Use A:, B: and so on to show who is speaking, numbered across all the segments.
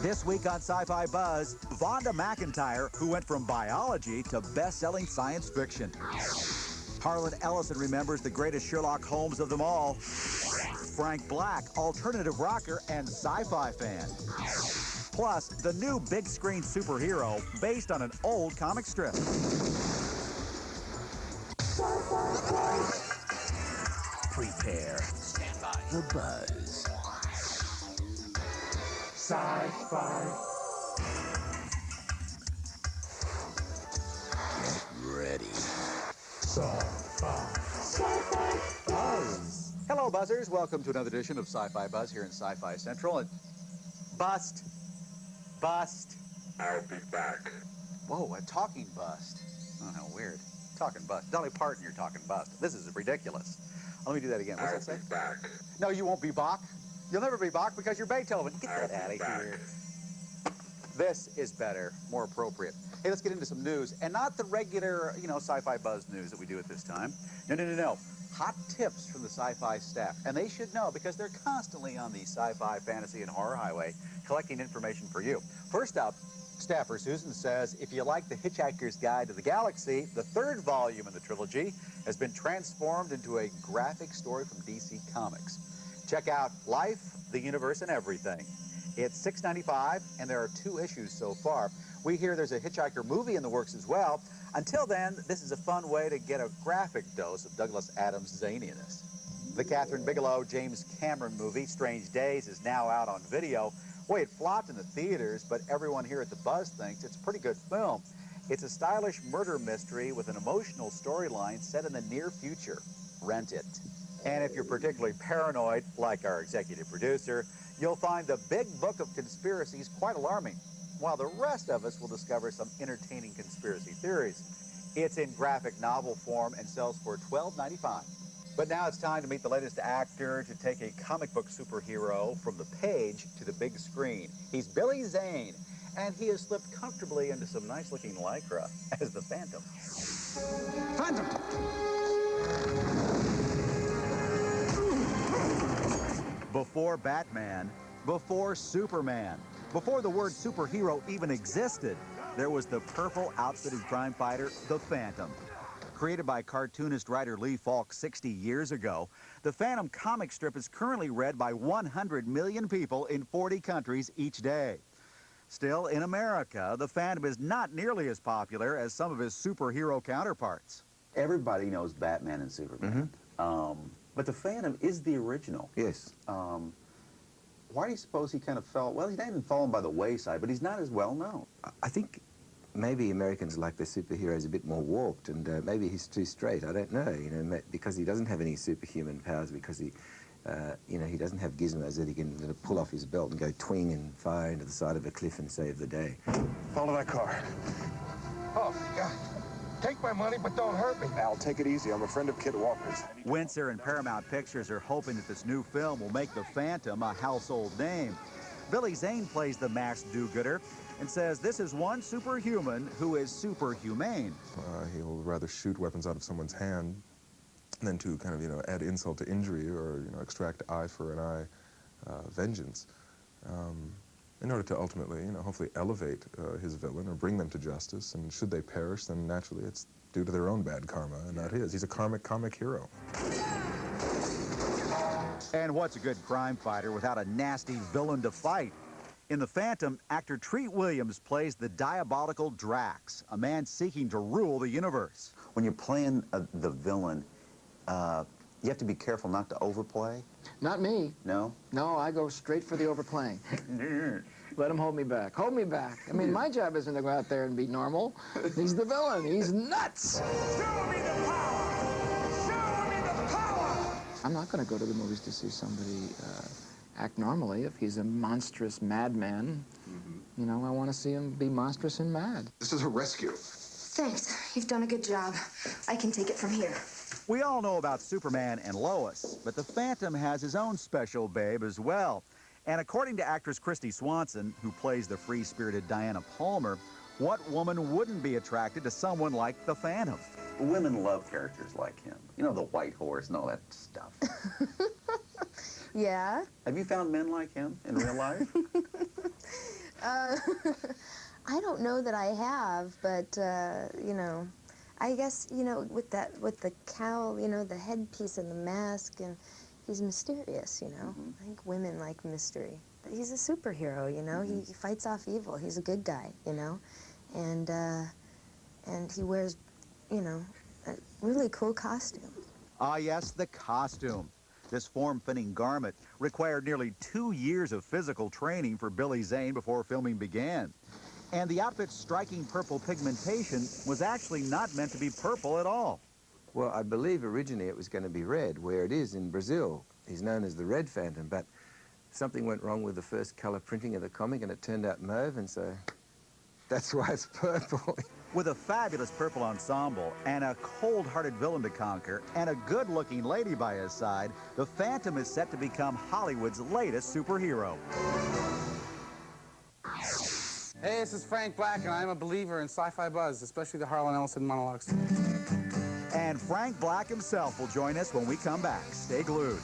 A: This week on Sci-Fi Buzz, Vonda McIntyre, who went from biology to best-selling science fiction. Harlan Ellison remembers the greatest Sherlock Holmes of them all. Frank Black, alternative rocker and sci-fi fan. Plus, the new big-screen superhero based on an old comic strip. Prepare. Stand by. The Buzz. Sci-Fi. Get ready. Sci-Fi Buzz. Hello, Buzzers. Welcome to another edition of Sci-Fi Buzz here in Sci-Fi Central. And Bust.
B: I'll be back.
A: Whoa, a talking bust. Oh, how weird. Talking bust. Dolly Parton, you're talking bust. This is ridiculous. Let me do that again. What's that say?
B: I'll be back.
A: No, you won't be Bach. You'll never be Bach because you're Beethoven. Get that out of here. This is better, more appropriate. Hey, let's get into some news. And not the regular, Sci-Fi Buzz news that we do at this time. No. Hot tips from the Sci-Fi staff. And they should know because they're constantly on the sci-fi, fantasy, and horror highway collecting information for you. First up, staffer Susan says, if you like The Hitchhiker's Guide to the Galaxy, the third volume in the trilogy has been transformed into a graphic story from DC Comics. Check out Life, the Universe, and Everything. It's $6.95, and there are 2 issues so far. We hear there's a Hitchhiker movie in the works as well. Until then, this is a fun way to get a graphic dose of Douglas Adams' zaniness. The Catherine Bigelow, James Cameron movie, Strange Days, is now out on video. Boy, it flopped in the theaters, but everyone here at the Buzz thinks it's a pretty good film. It's a stylish murder mystery with an emotional storyline set in the near future. Rent it. And if you're particularly paranoid, like our executive producer, you'll find the Big Book of Conspiracies quite alarming, while the rest of us will discover some entertaining conspiracy theories. It's in graphic novel form and sells for $12.95. But now it's time to meet the latest actor to take a comic book superhero from the page to the big screen. He's Billy Zane, and he has slipped comfortably into some nice-looking lycra as the Phantom. Phantom! Before Batman, before Superman, before the word superhero even existed, there was the purple outfitted crime fighter, the Phantom. Created by cartoonist writer Lee Falk 60 years ago, the Phantom comic strip is currently read by 100 million people in 40 countries each day. Still, in America, the Phantom is not nearly as popular as some of his superhero counterparts.
C: Everybody knows Batman and Superman. But the Phantom is the original.
D: Yes.
C: Why do you suppose he kind of fell? Well, he's not even fallen by the wayside, but he's not as well known.
D: I think maybe Americans like their superheroes a bit more warped, and maybe he's too straight. I don't know, because he doesn't have any superhuman powers, because he, he doesn't have gizmos that he can pull off his belt and go twing and fire into the side of a cliff and save the day.
B: Follow that car. Oh, God. Take my money, but don't hurt me. Al, take it easy. I'm a friend of Kid Walker's.
A: Windsor and Paramount Pictures are hoping that this new film will make the Phantom a household name. Billy Zane plays the masked do-gooder and says this is one superhuman who is superhumane.
E: He'll rather shoot weapons out of someone's hand than to kind of, add insult to injury or, extract eye for an eye vengeance. In order to ultimately, hopefully elevate his villain or bring them to justice. And should they perish, then naturally it's due to their own bad karma, and not his. He's a karmic comic hero.
A: And what's a good crime fighter without a nasty villain to fight? In The Phantom, actor Treat Williams plays the diabolical Drax, a man seeking to rule the universe.
C: When you're playing the villain, you have to be careful not to overplay.
F: Not me.
C: No?
F: No, I go straight for the overplaying. Let him hold me back. Hold me back. I mean, my job isn't to go out there and be normal. He's the villain. He's nuts.
B: Show me the power! Show me the power!
F: I'm not going to go to the movies to see somebody act normally. If he's a monstrous madman, I want to see him be monstrous and mad.
B: This is a rescue.
G: Thanks. You've done a good job. I can take it from here.
A: We all know about Superman and Lois, but the Phantom has his own special babe as well. And according to actress Christy Swanson, who plays the free-spirited Diana Palmer, what woman wouldn't be attracted to someone like the Phantom?
C: Women love characters like him. The white horse and all that stuff.
G: Yeah?
C: Have you found men like him in real life?
G: I don't know that I have, but, you know, I guess, you know, with the cowl, you know, the headpiece and the mask, and he's mysterious, you know. I think women like mystery. But he's a superhero, you know. He fights off evil. He's a good guy, you know. And he wears, you know, a really cool costume.
A: Ah, yes, the costume. This form-fitting garment required nearly 2 years of physical training for Billy Zane before filming began. And the outfit's striking purple pigmentation was actually not meant to be purple at all.
D: Well, I believe originally it was going to be red, where it is in Brazil. He's known as the Red Phantom, but something went wrong with the first color printing of the comic, and it turned out mauve, and so that's why it's purple.
A: With a fabulous purple ensemble and a cold-hearted villain to conquer and a good-looking lady by his side, the Phantom is set to become Hollywood's latest superhero.
H: Hey, this is Frank Black, and I'm a believer in Sci-Fi Buzz, especially the Harlan Ellison monologues.
A: And Frank Black himself will join us when we come back. Stay glued.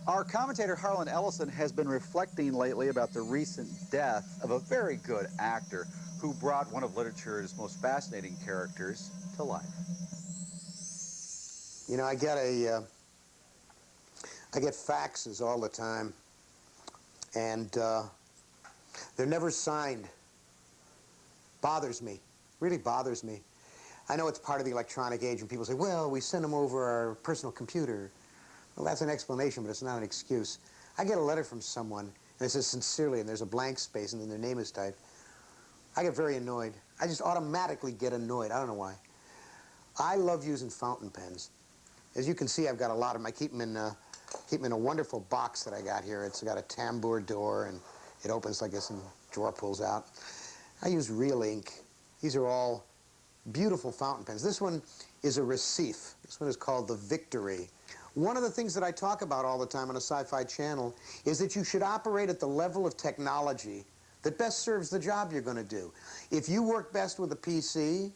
A: Our commentator Harlan Ellison has been reflecting lately about the recent death of a very good actor who brought one of literature's most fascinating characters to life.
I: You know, I get faxes all the time, and they're never signed. Bothers me, really bothers me. I know it's part of the electronic age, and people say, well, we send them over our personal computer. Well, that's an explanation, but it's not an excuse. I get a letter from someone, and it says sincerely, and there's a blank space, and then their name is typed. I get very annoyed. I just automatically get annoyed. I don't know why. I love using fountain pens. As you can see, I've got a lot of them. I keep them in a wonderful box that I got here. It's got a tambour door, and it opens like this, and the drawer pulls out. I use real ink. These are all beautiful fountain pens. This one is a Recife. This one is called the Victory. One of the things that I talk about all the time on a Sci-Fi channel is that you should operate at the level of technology that best serves the job you're going to do. If you work best with a PC,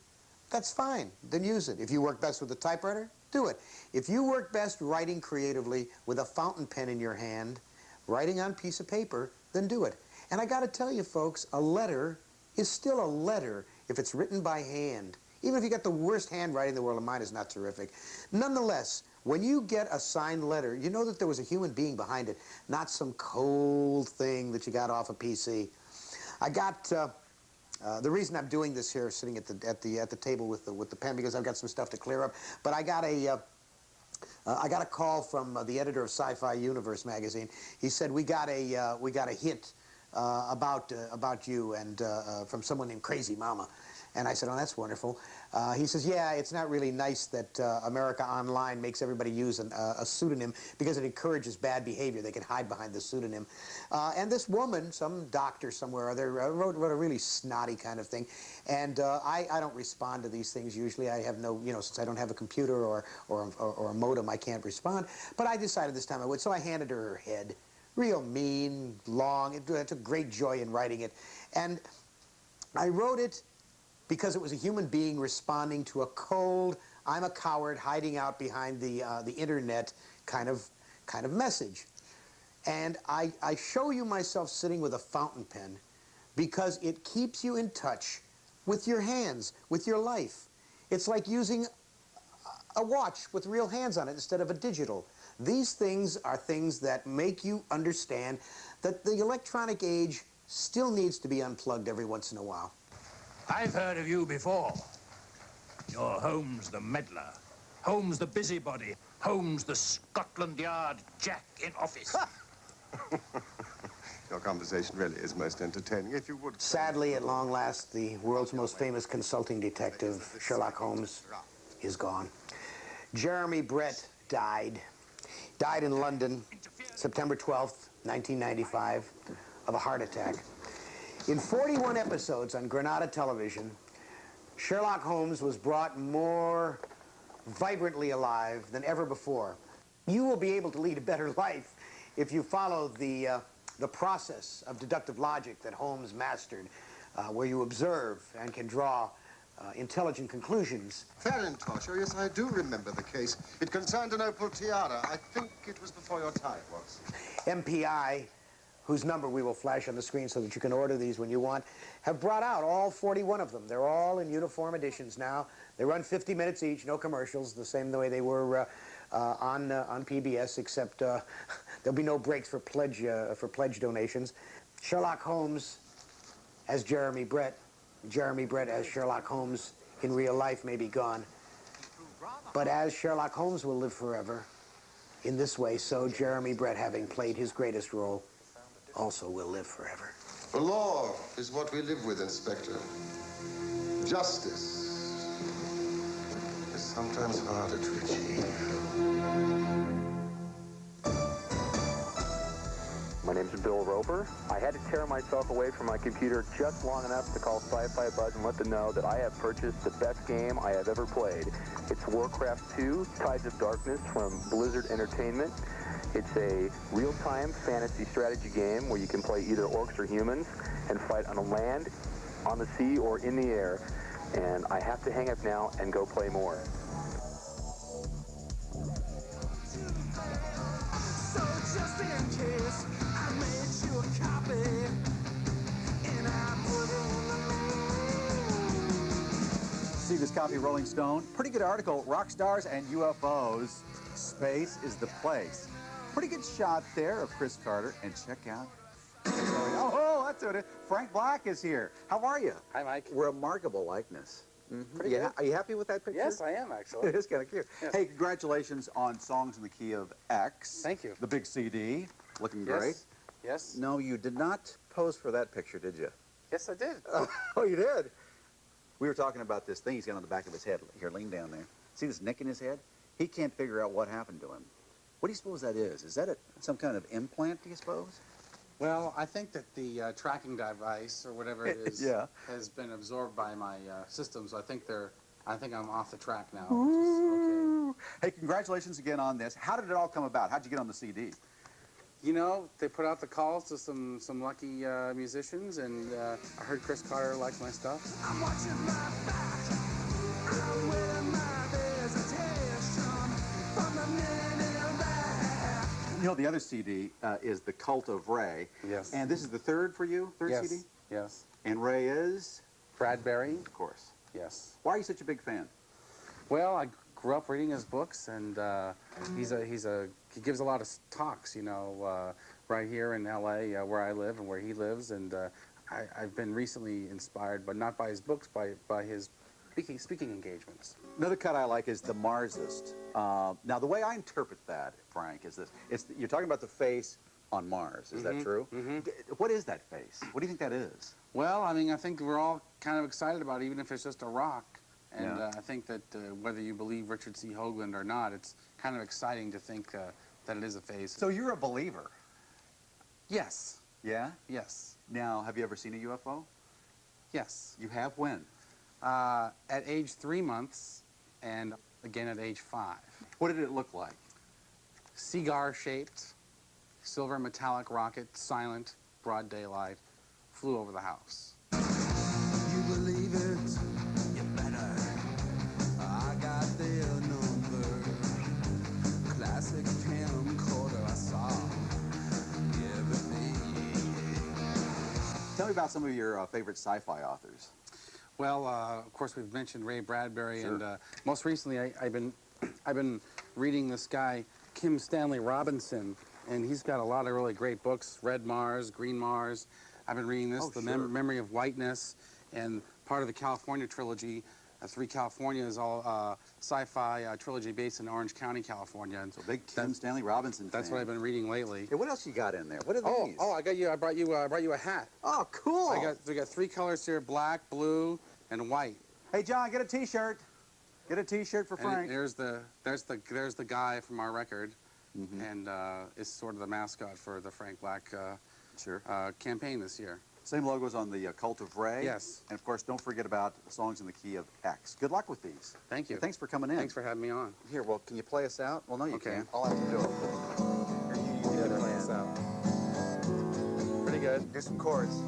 I: that's fine. Then use it. If you work best with a typewriter, do it. If you work best writing creatively with a fountain pen in your hand, writing on a piece of paper, then do it. And I got to tell you, folks, a letter is still a letter if it's written by hand. Even if you got the worst handwriting in the world, and mine is not terrific. Nonetheless, when you get a signed letter, you know that there was a human being behind it, not some cold thing that you got off a PC. I got the reason I'm doing this here, sitting at the table with the pen, because I've got some stuff to clear up. But I got a call from the editor of Sci-Fi Universe magazine. He said we got a hit about you, and from someone named Crazy Mama. And I said, oh, that's wonderful. He says, yeah, it's not really nice that America Online makes everybody use a pseudonym because it encourages bad behavior. They can hide behind the pseudonym. And this woman, some doctor somewhere or other, wrote a really snotty kind of thing. And I don't respond to these things usually. I have no, you know, since I don't have a computer or a modem, I can't respond. But I decided this time I would, so I handed her her head. Real mean, long. I took great joy in writing it. And I wrote it because it was a human being responding to a cold, I'm a coward hiding out behind the internet kind of message. And I show you myself sitting with a fountain pen because it keeps you in touch with your hands, with your life. It's like using a watch with real hands on it instead of a digital. These things are things that make you understand that the electronic age still needs to be unplugged every once in a while.
J: I've heard of you before. You're Holmes the meddler, Holmes the busybody, Holmes the Scotland Yard Jack in office.
B: Your conversation really is most entertaining. If you would...
I: Sadly, at long last, the world's most famous consulting detective, Sherlock Holmes, is gone. Jeremy Brett died. Died in London, September 12th, 1995, of a heart attack. In 41 episodes on Granada television, Sherlock Holmes was brought more vibrantly alive than ever before. You will be able to lead a better life if you follow the process of deductive logic that Holmes mastered, where you observe and can draw intelligent conclusions.
B: Farintosh, oh yes, I do remember the case. It concerned an opal tiara. I think it was before your time, was.
I: MPI, whose number we will flash on the screen so that you can order these when you want, have brought out all 41 of them. They're all in uniform editions now. They run 50 minutes each, no commercials, the same way they were on PBS, except there'll be no breaks for pledge donations. Sherlock Holmes as Jeremy Brett. Jeremy Brett as Sherlock Holmes in real life may be gone. But as Sherlock Holmes will live forever, in this way, so Jeremy Brett, having played his greatest role, also will live forever.
B: The law is what we live with, Inspector. Justice is sometimes harder to achieve.
K: My name's Bill Roper. I had to tear myself away from my computer just long enough to call Sci-Fi Buzz and let them know that I have purchased the best game I have ever played. It's Warcraft 2, Tides of Darkness from Blizzard Entertainment. It's a real-time fantasy strategy game where you can play either orcs or humans and fight on the land, on the sea, or in the air. And I have to hang up now and go play more.
L: So just in case, I made you a copy, and I put it in the
A: See this copy of Rolling Stone? Pretty good article, Rock Stars and UFOs. Space is the place. Pretty good shot there of Chris Carter, and check out. Oh, that's what it is. Frank Black is here. How are you?
H: Hi, Mike.
A: Remarkable likeness.
H: Pretty good.
A: Are you happy with that picture?
H: Yes, I am, actually.
A: It is kind of cute.
H: Yes.
A: Hey, congratulations on Songs in the Key of X.
H: Thank you.
A: The big CD. Looking
H: Yes.
A: great.
H: Yes.
C: No, you did not pose for that picture, did you?
H: Yes, I did.
A: Oh, you did? We were talking about this thing he's got on the back of his head. Here, lean down there. See this nick in his head? He can't figure out what happened to him. What do you suppose that is? Is that some kind of implant, do you suppose?
H: Well, I think that the tracking device, or whatever it is,
A: Yeah.
H: has been absorbed by my system, so I think I'm off the track now.
A: Ooh. Okay. Hey, congratulations again on this. How did it all come about? How'd you get on the CD?
H: You know, they put out the calls to some lucky musicians, and I heard Chris Carter liked my stuff.
L: I'm watching my back. I'm with my visitation from the minute back.
A: You know, the other CD is The Cult of Ray.
H: Yes.
A: And this is the third for you? Third
H: Yes.
A: CD?
H: Yes.
A: And Ray is?
H: Bradbury.
A: Of course.
H: Yes.
A: Why are you such a big fan?
H: Well, I grew up reading his books, and he gives a lot of talks, you know, right here in L.A. Where I live and where he lives, and I've been recently inspired, but not by his books, by his speaking engagements.
A: Another cut I like is The Marsist. Now, the way I interpret that, Frank, is this. You're talking about the face on Mars. Is that true? What is that face? What do you think that is?
H: Well, I mean, I think we're all kind of excited about it, even if it's just a rock. And
A: Yeah.
H: I think that whether you believe Richard C. Hoagland or not, it's kind of exciting to think that it is a face.
A: So you're a believer?
H: Yes.
A: Yeah?
H: Yes.
A: Now, have you ever seen a UFO?
H: Yes.
A: You have when?
H: At age 3 months, and again at age 5.
A: What did it look like?
H: Cigar-shaped, silver metallic rocket, silent, broad daylight, flew over the house.
L: You believe it, you better. I got their number. Classic camcorder I saw.
A: Tell me about some of your favorite sci-fi authors.
H: Well, of course, we've mentioned Ray Bradbury,
A: Sure.
H: and most recently, I've been reading this guy, Kim Stanley Robinson, and he's got a lot of really great books: Red Mars, Green Mars. I've been reading this, The Memory of Whiteness, and part of the California trilogy. Three California is all sci-fi trilogy based in Orange County, California. And
A: So big Kim Stanley Robinson
H: that's
A: fan.
H: what I've been reading lately.
A: Hey, what else you got in there? What are
H: Oh,
A: these?
H: I brought you a hat.
A: Oh, cool.
H: We got 3 colors here: black, blue, and white.
A: Hey, John, get a T-shirt. Get a T-shirt for
H: And
A: Frank.
H: there's the guy from our record, and it's sort of the mascot for the Frank Black campaign this year.
A: Same logos on the Cult of Ray.
H: Yes.
A: And of course, don't forget about Songs in the Key of X. Good luck with these.
H: Thank you.
A: Thanks for coming in.
H: Thanks for having me on.
A: Here, well, can you play us out? Well, no, you
H: Okay.
A: can't. I'll have to do it. Here, you
H: Play us out. Pretty good.
A: Do some chords.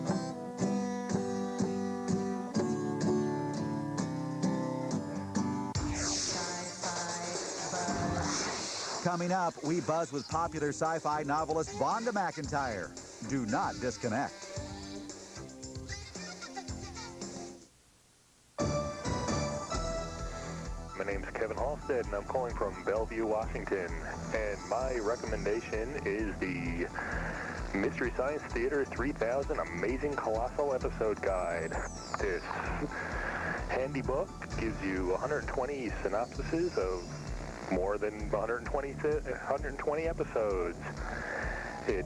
A: Coming up, we buzz with popular sci-fi novelist Vonda McIntyre. Do not disconnect.
K: My name's Kevin Halstead, and I'm calling from Bellevue, Washington. And my recommendation is the Mystery Science Theater 3000 Amazing Colossal Episode Guide. This handy book gives you 120 synopsises of more than 120 episodes. It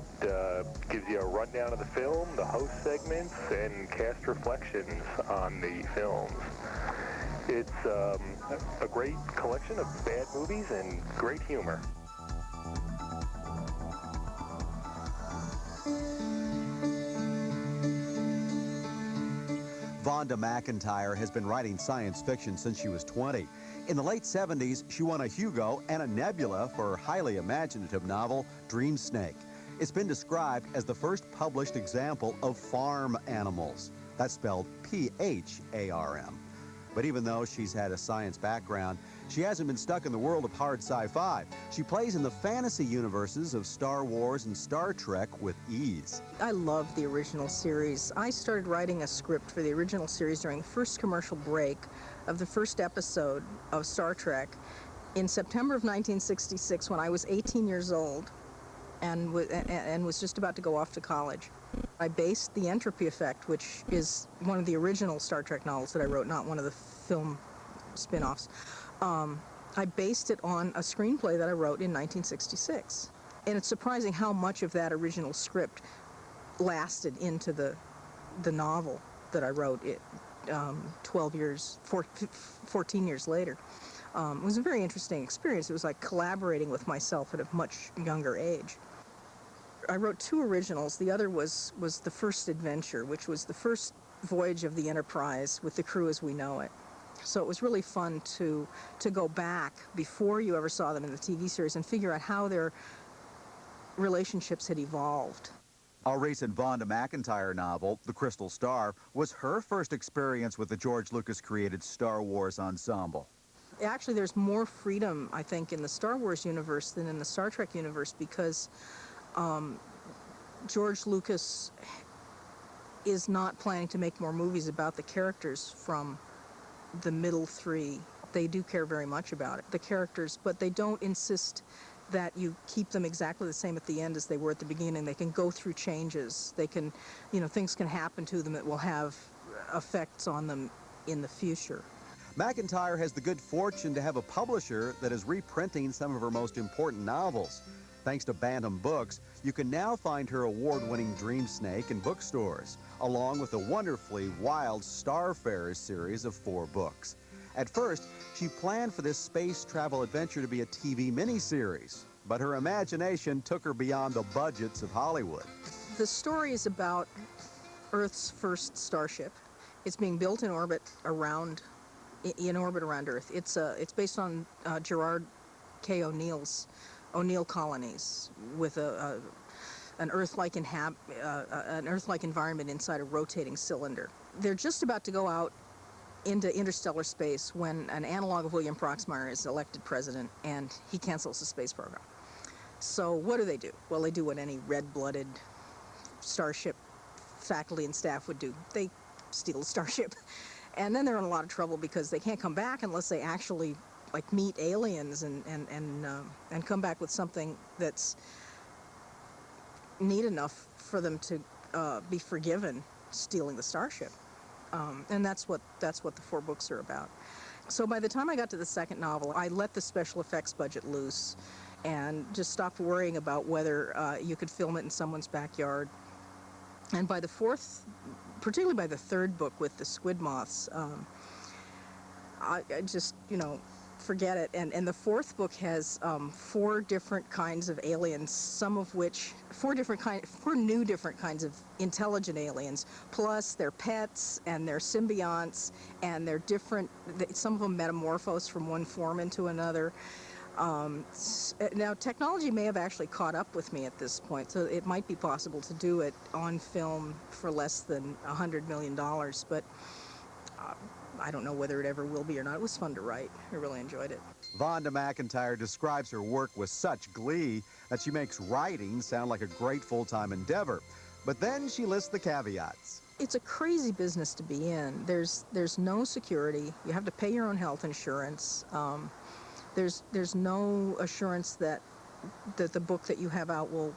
K: gives you a rundown of the film, the host segments, and cast reflections on the films. It's a great collection of bad movies and great humor.
A: Vonda McIntyre has been writing science fiction since she was 20. In the late 70s, she won a Hugo and a Nebula for her highly imaginative novel, Dream Snake. It's been described as the first published example of farm animals. That's spelled P-H-A-R-M. But even though she's had a science background, she hasn't been stuck in the world of hard sci-fi. She plays in the fantasy universes of Star Wars and Star Trek with ease.
M: I love the original series. I started writing a script for the original series during the first commercial break of the first episode of Star Trek in September of 1966 when I was 18 years old and was just about to go off to college. I based The Entropy Effect, which is one of the original Star Trek novels that I wrote, not one of the film spin-offs. I based it on a screenplay that I wrote in 1966. And it's surprising how much of that original script lasted into the novel that I wrote 14 years later. It was a very interesting experience. It was like collaborating with myself at a much younger age. I wrote 2 originals. The other was The First Adventure, which was the first voyage of the Enterprise with the crew as we know it. So it was really fun to go back before you ever saw them in the TV series and figure out how their relationships had evolved.
A: A recent Vonda McIntyre novel, The Crystal Star, was her first experience with the George Lucas-created Star Wars ensemble.
M: Actually, there's more freedom, I think, in the Star Wars universe than in the Star Trek universe because George Lucas is not planning to make more movies about the characters from the middle 3. They do care very much about it, the characters, but they don't insist that you keep them exactly the same at the end as they were at the beginning. They can go through changes. They can, things can happen to them that will have effects on them in the future.
A: McIntyre has the good fortune to have a publisher that is reprinting some of her most important novels. Thanks to Bantam Books, you can now find her award-winning Dream Snake in bookstores, along with a wonderfully wild Starfarers series of 4 books. At first, she planned for this space travel adventure to be a TV miniseries, but her imagination took her beyond the budgets of Hollywood.
M: The story is about Earth's first starship. It's being built in orbit around Earth. It's based on Gerard K. O'Neill colonies with an Earth-like environment inside a rotating cylinder. They're just about to go out into interstellar space when an analog of William Proxmire is elected president and he cancels the space program. So what do? Well, they do what any red-blooded starship faculty and staff would do. They steal the starship. And then they're in a lot of trouble because they can't come back unless they actually meet aliens and come back with something that's neat enough for them to be forgiven stealing the starship. And that's what the 4 books are about. So by the time I got to the second novel, I let the special effects budget loose and just stopped worrying about whether you could film it in someone's backyard. And by the particularly by the 3rd book with the squid moths, I just, forget it. And the 4th book has 4 different kinds of aliens, some of which, 4 new different kinds of intelligent aliens, plus their pets and their symbionts, and they're different, some of them metamorphose from one form into another. Now, technology may have actually caught up with me at this point, so it might be possible to do it on film for less than $100 million, but I don't know whether it ever will be or not. It was fun to write. I really enjoyed it.
A: Vonda McIntyre describes her work with such glee that she makes writing sound like a great full-time endeavor. But then she lists the caveats.
M: It's a crazy business to be in. There's no security. You have to pay your own health insurance. There's no assurance that the book that you have out will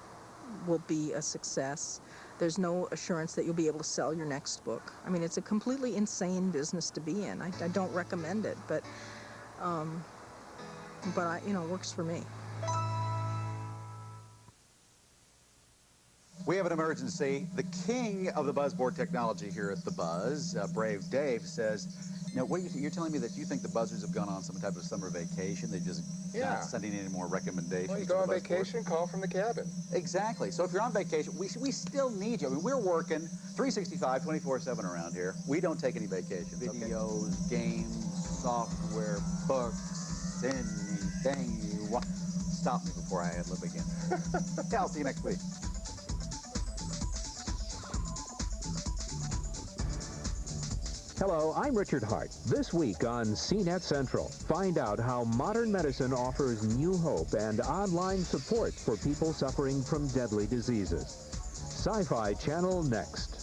M: be a success. There's no assurance that you'll be able to sell your next book. I mean, it's a completely insane business to be in. I don't recommend it, but it works for me.
A: We have an emergency. The king of the buzzboard technology here at the Buzz, Brave Dave, says, what do you're telling me that you think the buzzers have gone on some type of summer vacation? They just not sending any more recommendations.
B: Well, you go on vacation, call from the cabin.
A: Exactly. So if you're on vacation, we still need you. I mean, we're working 365, 24/7 around here. We don't take any vacations. Videos, games, software, books, anything you want. Stop me before I ad-lib again. Yeah, I'll see you next week.
N: Hello, I'm Richard Hart. This week on CNET Central, find out how modern medicine offers new hope and online support for people suffering from deadly diseases. Sci-Fi Channel next.